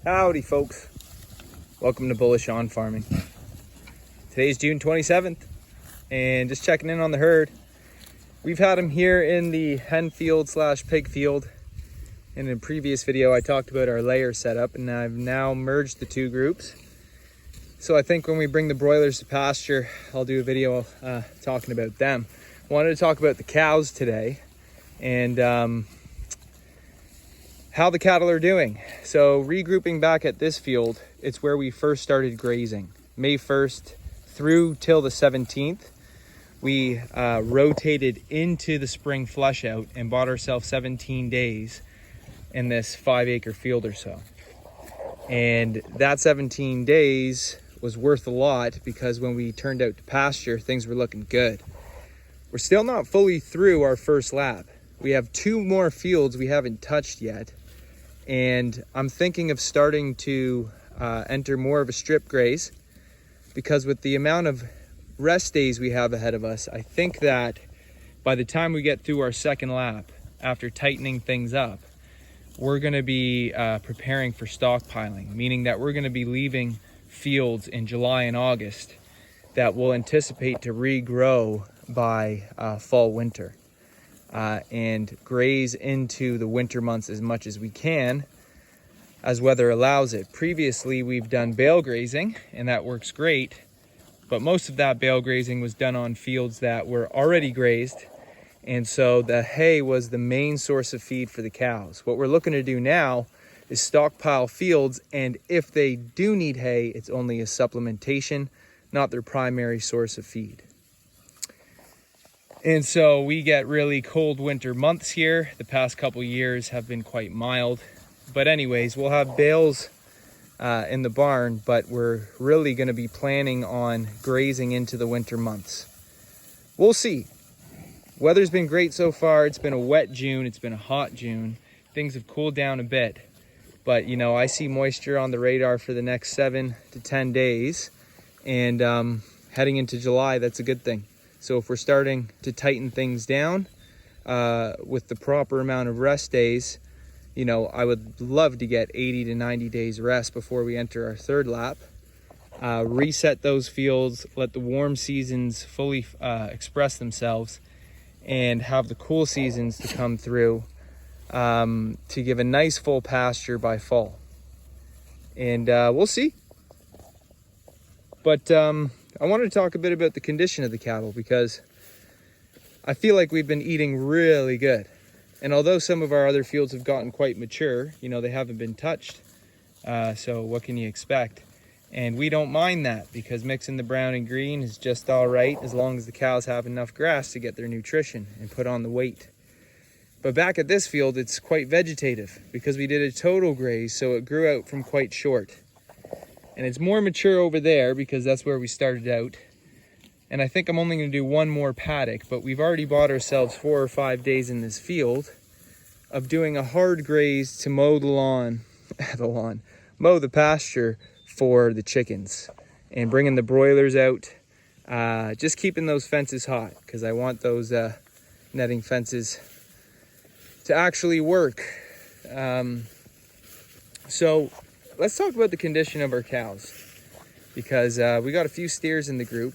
Howdy folks, welcome to Bullish On Farming. Today's June 27th and just checking in on the herd. We've had them here in the hen field slash pig field. In a previous video I talked about our layer setup, and I've now merged the two groups. So I think when we bring the broilers to pasture, I'll do a video talking about them. Wanted to talk about the cows today and how the cattle are doing. So regrouping back at this field, it's where we first started grazing. May 1st through till the 17th, we rotated into the spring flush out and bought ourselves 17 days in this 5-acre field or so. And that 17 days was worth a lot because when we turned out to pasture, things were looking good. We're still not fully through our first lap. We have 2 more fields we haven't touched yet. And I'm thinking of starting to enter more of a strip graze, because with the amount of rest days we have ahead of us, I think that by the time we get through our second lap, after tightening things up, we're going to be preparing for stockpiling, meaning that we're going to be leaving fields in July and August that we'll anticipate to regrow by fall winter. And graze into the winter months as much as we can as weather allows it. Previously we've done bale grazing and that works great, but most of that bale grazing was done on fields that were already grazed, and so the hay was the main source of feed for the cows. What we're looking to do now is stockpile fields, and if they do need hay, it's only a supplementation, not their primary source of feed. And so we get really cold winter months here. The past couple years have been quite mild. But anyways, we'll have bales in the barn, but we're really going to be planning on grazing into the winter months. We'll see. Weather's been great so far. It's been a wet June. It's been a hot June. Things have cooled down a bit. But, you know, I see moisture on the radar for the next 7 to 10 days. And heading into July, that's a good thing. So if we're starting to tighten things down with the proper amount of rest days, you know, I would love to get 80 to 90 days rest before we enter our third lap. Reset those fields, let the warm seasons fully express themselves, and have the cool seasons to come through to give a nice full pasture by fall. And we'll see. But I wanted to talk a bit about the condition of the cattle, because I feel like we've been eating really good. And although some of our other fields have gotten quite mature, you know, they haven't been touched. So what can you expect? And we don't mind that, because mixing the brown and green is just all right as long as the cows have enough grass to get their nutrition and put on the weight. But back at this field, it's quite vegetative because we did a total graze, so it grew out from quite short. And it's more mature over there because that's where we started out. And I think I'm only going to do one more paddock, but we've already bought ourselves 4 or 5 days in this field of doing a hard graze to mow the lawn, mow the pasture for the chickens, and bringing the broilers out, just keeping those fences hot, because I want those netting fences to actually work. So let's talk about the condition of our cows, because we got a few steers in the group,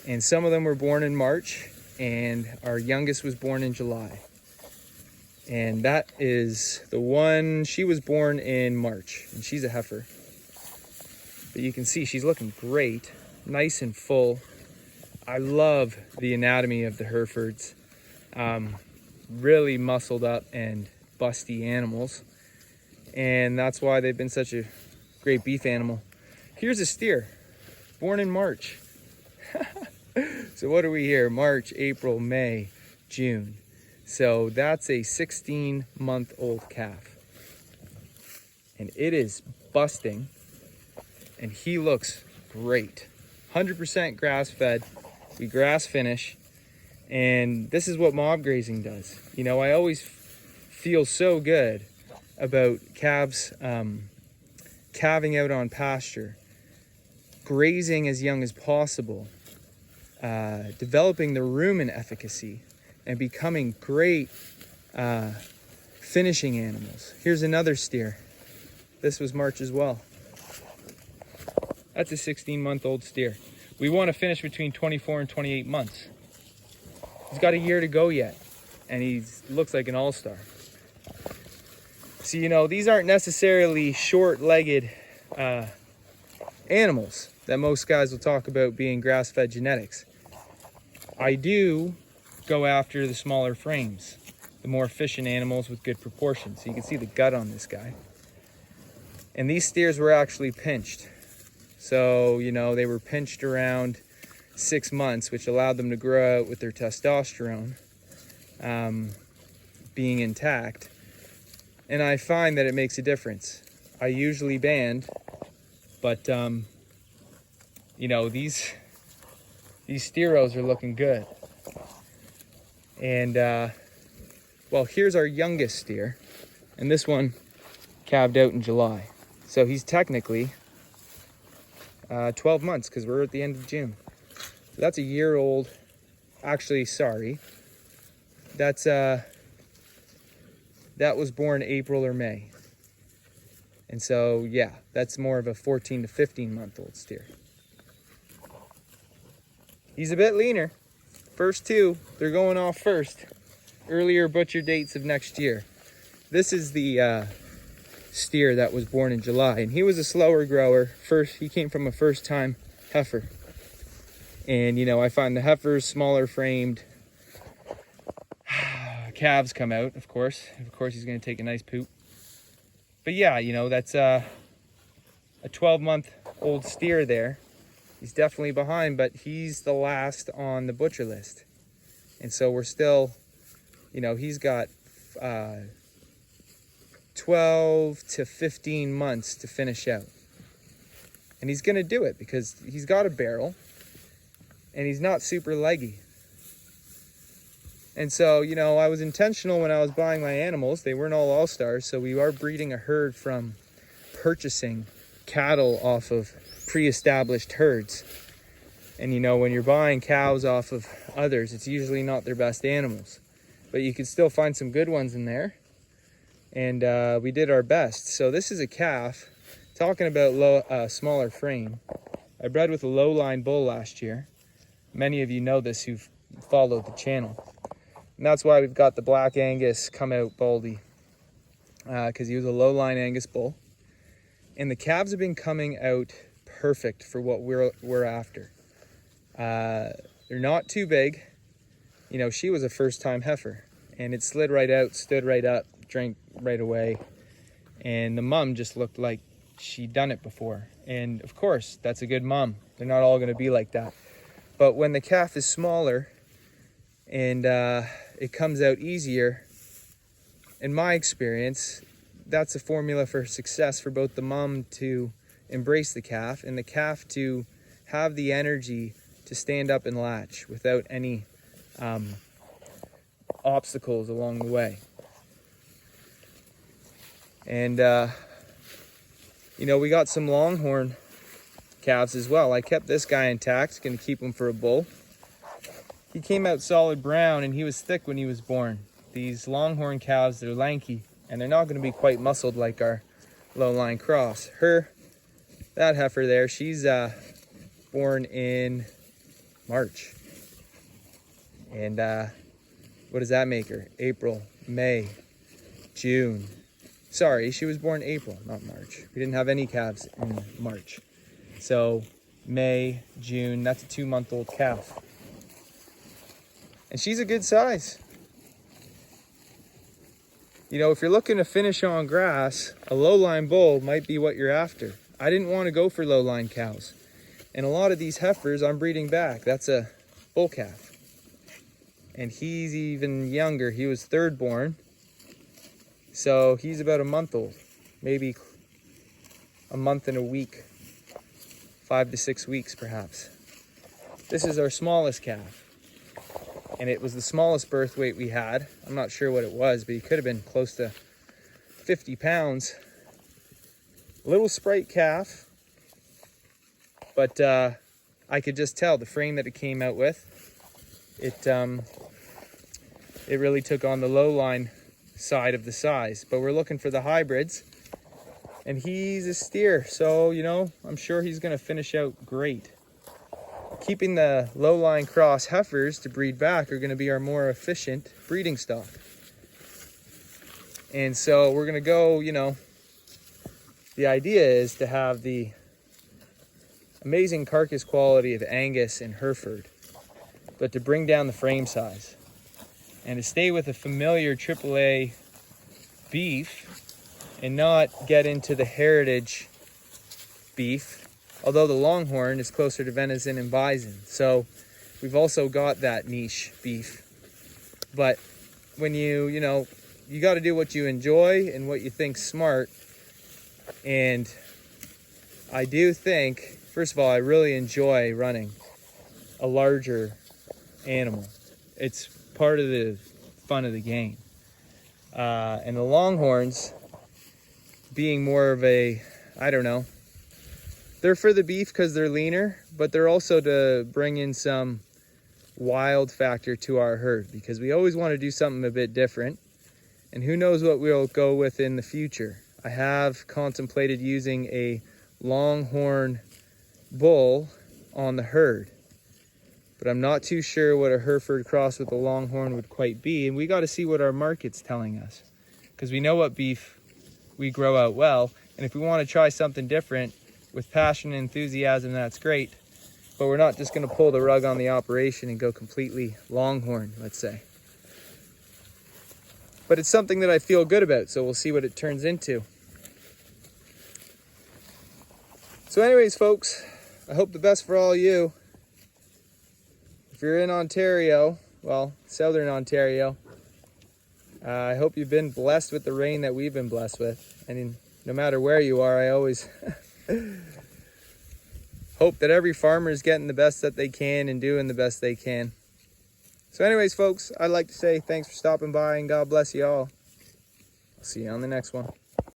and some of them were born in March, and our youngest was born in July. And that is the one, she was born in March, and she's a heifer. But you can see she's looking great, nice and full. I love the anatomy of the Herefords. Really muscled up and busty animals. And that's why they've been such a great beef animal. Here's a steer, born in March. So what are we here? March, April, May, June. So that's a 16-month-old calf. And it is busting. And he looks great. 100% grass-fed. We grass finish. And this is what mob grazing does. You know, I always feel so good about calves calving out on pasture, grazing as young as possible, developing the rumen efficacy, and becoming great finishing animals. Here's another steer. This was March as well. That's a 16-month-old steer. We want to finish between 24 and 28 months. He's got a year to go yet, and he looks like an all-star. So, you know, these aren't necessarily short-legged animals that most guys will talk about being grass-fed genetics. I do go after the smaller frames, the more efficient animals with good proportions. So you can see the gut on this guy. And these steers were actually pinched. So, you know, they were pinched around 6 months, which allowed them to grow out with their testosterone being intact. And I find that it makes a difference. I usually band, but you know, these steeros are looking good. And well, here's our youngest steer, and this one calved out in July. So he's technically 12 months because we're at the end of June. So that's a year old. Actually, sorry. That was born April or May. And so, yeah, that's more of a 14 to 15 month old steer. He's a bit leaner. First two, they're going off first. Earlier butcher dates of next year. This is the steer that was born in July, and he was a slower grower. He came from a first-time heifer. And, you know, I find the heifers smaller framed. Calves come out, of course. Of course, he's going to take a nice poop. But yeah, you know, that's a 12-month-old steer there. He's definitely behind, but he's the last on the butcher list. And so we're still, you know, he's got 12 to 15 months to finish out. And he's going to do it because he's got a barrel and he's not super leggy. And so, you know, I was intentional when I was buying my animals. They weren't all stars, so we are breeding a herd from purchasing cattle off of pre-established herds. And, you know, when you're buying cows off of others, it's usually not their best animals. But you can still find some good ones in there. And we did our best. So this is a calf. Talking about smaller frame. I bred with a low-line bull last year. Many of you know this who've followed the channel. And that's why we've got the Black Angus come out baldy, because he was a low-line Angus bull. And the calves have been coming out perfect for what we're after. They're not too big. You know, she was a first-time heifer, and it slid right out, stood right up, drank right away. And the mom just looked like she'd done it before. And of course, that's a good mom. They're not all going to be like that. But when the calf is smaller and it comes out easier, in my experience, that's a formula for success for both the mom to embrace the calf and the calf to have the energy to stand up and latch without any obstacles along the way. And you know, we got some longhorn calves as well. I kept this guy intact, gonna keep him for a bull. He came out solid brown and he was thick when he was born. These longhorn calves, they're lanky and they're not gonna be quite muscled like our low-line cross. That heifer there, she's born in March. And what does that make her? April, May, June. Sorry, she was born April, not March. We didn't have any calves in March. So May, June, that's a 2-month-old calf. And she's a good size. You know, if you're looking to finish on grass, a low-line bull might be what you're after. I didn't want to go for low-line cows. And a lot of these heifers I'm breeding back. That's a bull calf. And he's even younger. He was third born. So he's about a month old. Maybe a month and a week. 5 to 6 weeks perhaps. This is our smallest calf. And it was the smallest birth weight we had. I'm not sure what it was, but he could have been close to 50 pounds. Little sprite calf. But I could just tell the frame that it came out with. It really took on the low line side of the size. But we're looking for the hybrids. And he's a steer, so, you know, I'm sure he's going to finish out great. Keeping the low-line cross heifers to breed back are going to be our more efficient breeding stock. And so we're going to go, you know, the idea is to have the amazing carcass quality of Angus and Hereford, but to bring down the frame size and to stay with a familiar AAA beef and not get into the heritage beef, although the Longhorn is closer to venison and bison. So we've also got that niche beef. But when you know, you got to do what you enjoy and what you think's smart. And I do think, first of all, I really enjoy running a larger animal. It's part of the fun of the game. And the Longhorns being more of a, I don't know, they're for the beef because they're leaner, but they're also to bring in some wild factor to our herd, because we always want to do something a bit different. And who knows what we'll go with in the future. I have contemplated using a Longhorn bull on the herd, but I'm not too sure what a Hereford cross with a Longhorn would quite be. And we got to see what our market's telling us, because we know what beef we grow out well. And if we want to try something different with passion and enthusiasm, that's great. But we're not just going to pull the rug on the operation and go completely Longhorn, let's say. But it's something that I feel good about, so we'll see what it turns into. So anyways, folks, I hope the best for all you. If you're in Ontario, well, southern Ontario, I hope you've been blessed with the rain that we've been blessed with. And no matter where you are, I always hope that every farmer is getting the best that they can and doing the best they can. So anyways, folks, I'd like to say thanks for stopping by and God bless you all. I'll see you on the next one.